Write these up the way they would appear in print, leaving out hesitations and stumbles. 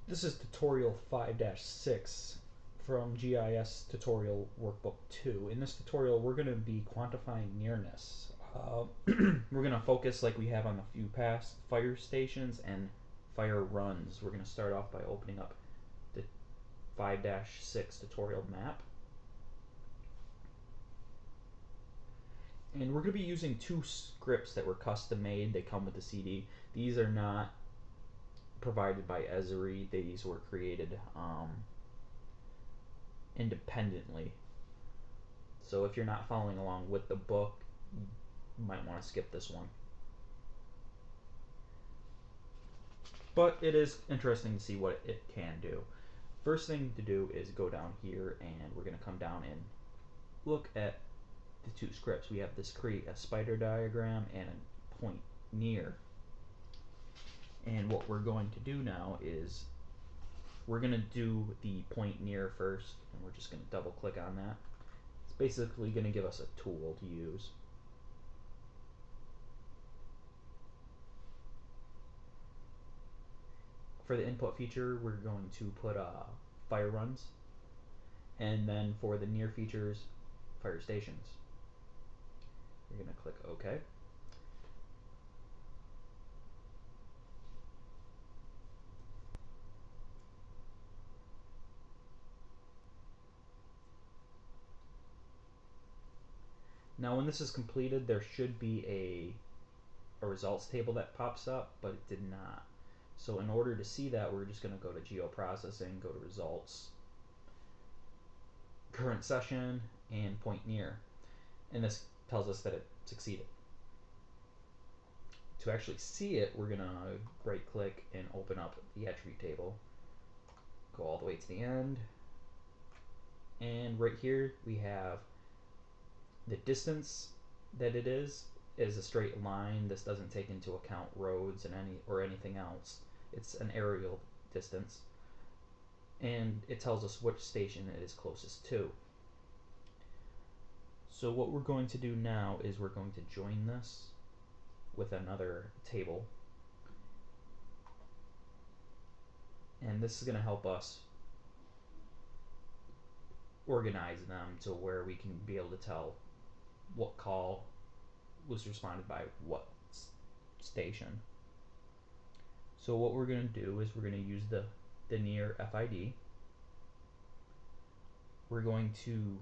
This is tutorial 5-6 from GIS tutorial workbook 2. In this tutorial, we're going to be quantifying nearness. We're going to focus, like we have on the few past, fire stations and fire runs. We're going to start off by opening up the 5-6 tutorial map. And we're going to be using two scripts that were custom made. They come with the CD. These are not provided by Esri. These were created independently. So if you're not following along with the book, you might want to skip this one. But it is interesting to see what it can do. First thing to do is go down here, and we're going to come down and look at the two scripts. We have this create a spider diagram and a point near. And what we're going to do now is we're going to do the point near first, and we're just going to double click on that. It's basically going to give us a tool to use. For the input feature, we're going to put fire runs, and then for the near features, fire stations. You're going to click OK. Now when this is completed, there should be a results table that pops up, but it did not. So in order to see that, we're just going to go to geoprocessing, go to results, current session, and point near. And this tells us that it succeeded. To actually see it, we're going to right click and open up the attribute table, go all the way to the end, and right here we have the distance that it is a straight line. This doesn't take into account roads and anything else. It's an aerial distance, and it tells us which station it is closest to. So what we're going to do now is we're going to join this with another table, and this is going to help us organize them to where we can be able to tell what call was responded by what station. So what we're going to do is we're going to use the near FID. We're going to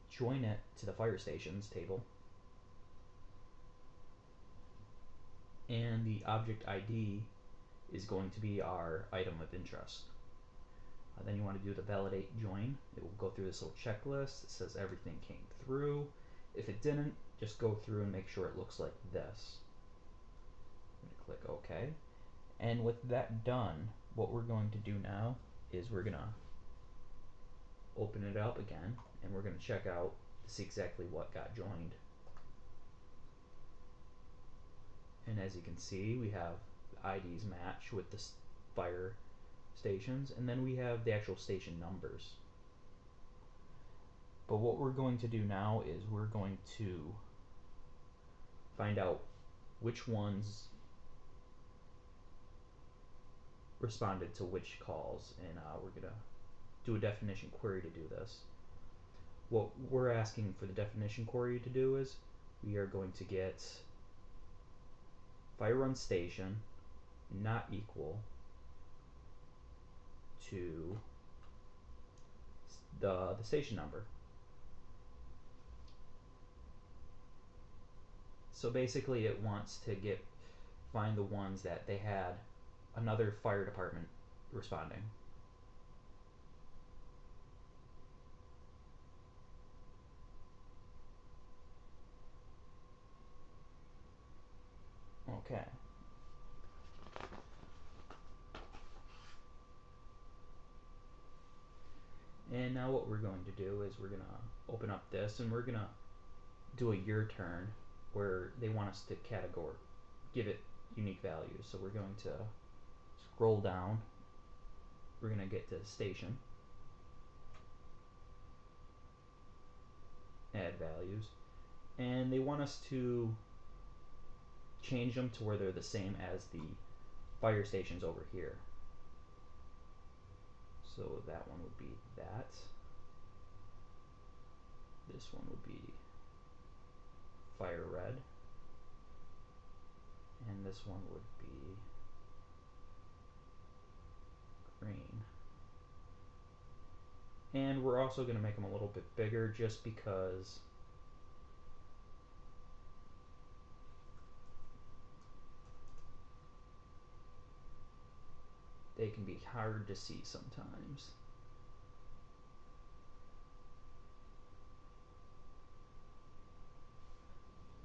join it to the fire stations table, and the object ID is going to be our item of interest. Then you want to do the validate join. It will go through this little checklist. It says everything came through. If it didn't, just go through and make sure it looks like this. I'm going to click OK. And with that done, what we're going to do now is we're going to open it up again, and we're going to check out to see exactly what got joined. And as you can see, we have the IDs match with the fire stations, and then we have the actual station numbers. But what we're going to do now is we're going to find out which ones responded to which calls, and we're going to do a definition query to do this. What we're asking for the definition query to do is we are going to get fire run station not equal to the station number. So basically it wants to find the ones that they had another fire department responding. Okay. And now what we're going to do is we're going to open up this, and we're going to do a your turn where they want us to give it unique values. So we're going to scroll down. We're going to get to station, add values, and they want us to change them to where they're the same as the fire stations over here. So that one would be that. This one would be fire red. And this one would be green. And we're also going to make them a little bit bigger just because they can be hard to see sometimes.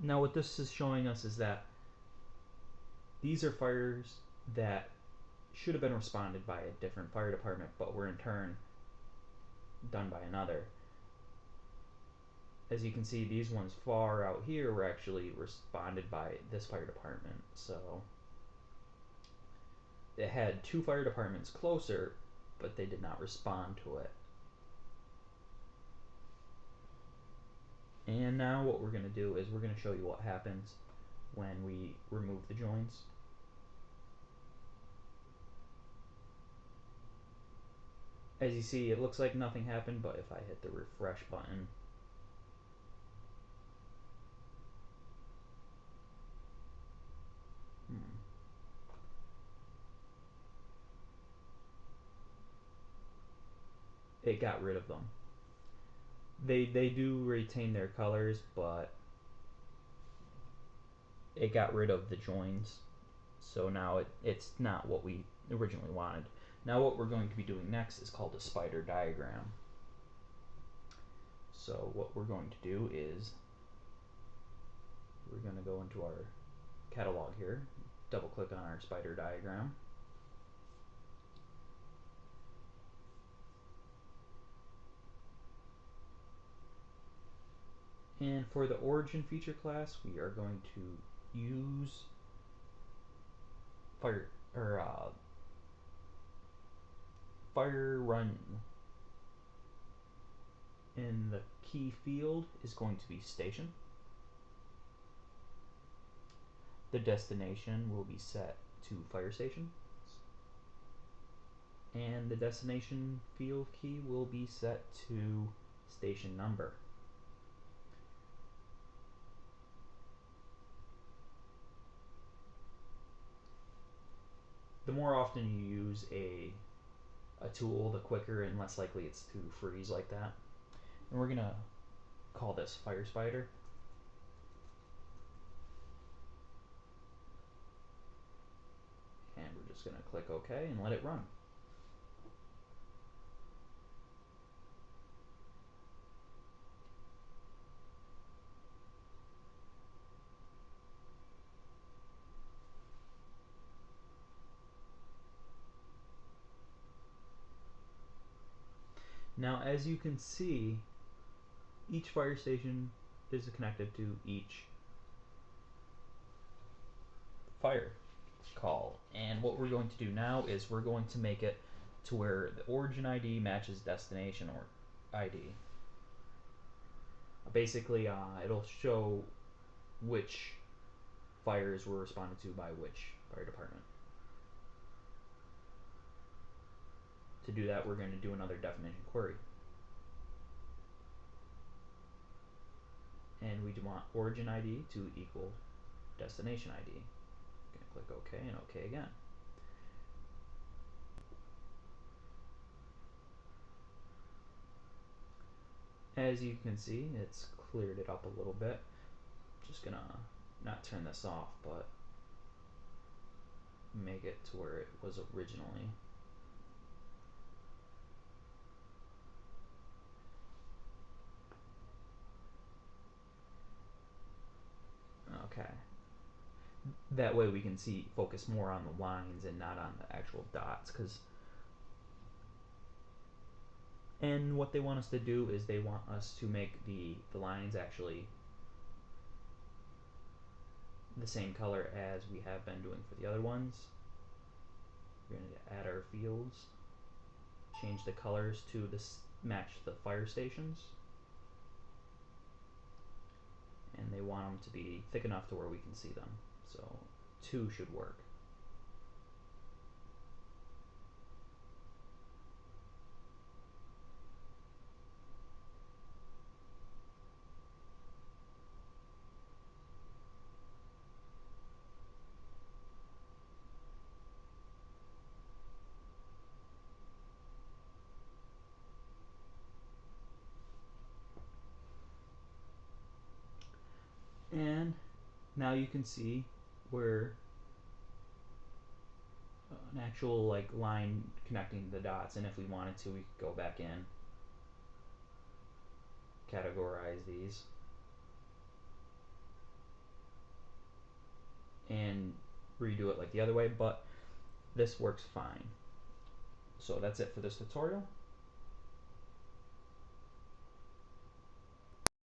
Now what this is showing us is that these are fires that should have been responded by a different fire department, but were in turn done by another. As you can see, these ones far out here were actually responded by this fire department. So it had two fire departments closer, but they did not respond to it. And now what we're going to do is we're going to show you what happens when we remove the joins. As you see, it looks like nothing happened, but if I hit the refresh button, it got rid of them. They do retain their colors, but it got rid of the joins. So now it's not what we originally wanted. Now what we're going to be doing next is called a spider diagram. So what we're going to do is we're going to go into our catalog here, double click on our spider diagram. And for the origin feature class, we are going to use fire run. And the key field is going to be station. The destination will be set to fire station. And the destination field key will be set to station number. The more often you use a tool, the quicker and less likely it's to freeze like that. And we're gonna call this Fire Spider. And we're just gonna click OK and let it run. Now as you can see, each fire station is connected to each fire call. And what we're going to do now is we're going to make it to where the origin ID matches destination or ID. Basically, it'll show which fires were responded to by which fire department. To do that, we're going to do another definition query. And we want origin ID to equal destination ID. Going to click OK and OK again. As you can see, it's cleared it up a little bit. Just gonna not turn this off, but make it to where it was originally. Okay. That way we can focus more on the lines and not on the actual dots, and what they want us to do is they want us to make the lines actually the same color as we have been doing for the other ones. We're going to add our fields, change the colors to match the fire stations, and they want them to be thick enough to where we can see them. So 2 should work. Now you can see where an actual like line connecting the dots, and if we wanted to, we could go back in, categorize these, and redo it like the other way, but this works fine. So that's it for this tutorial.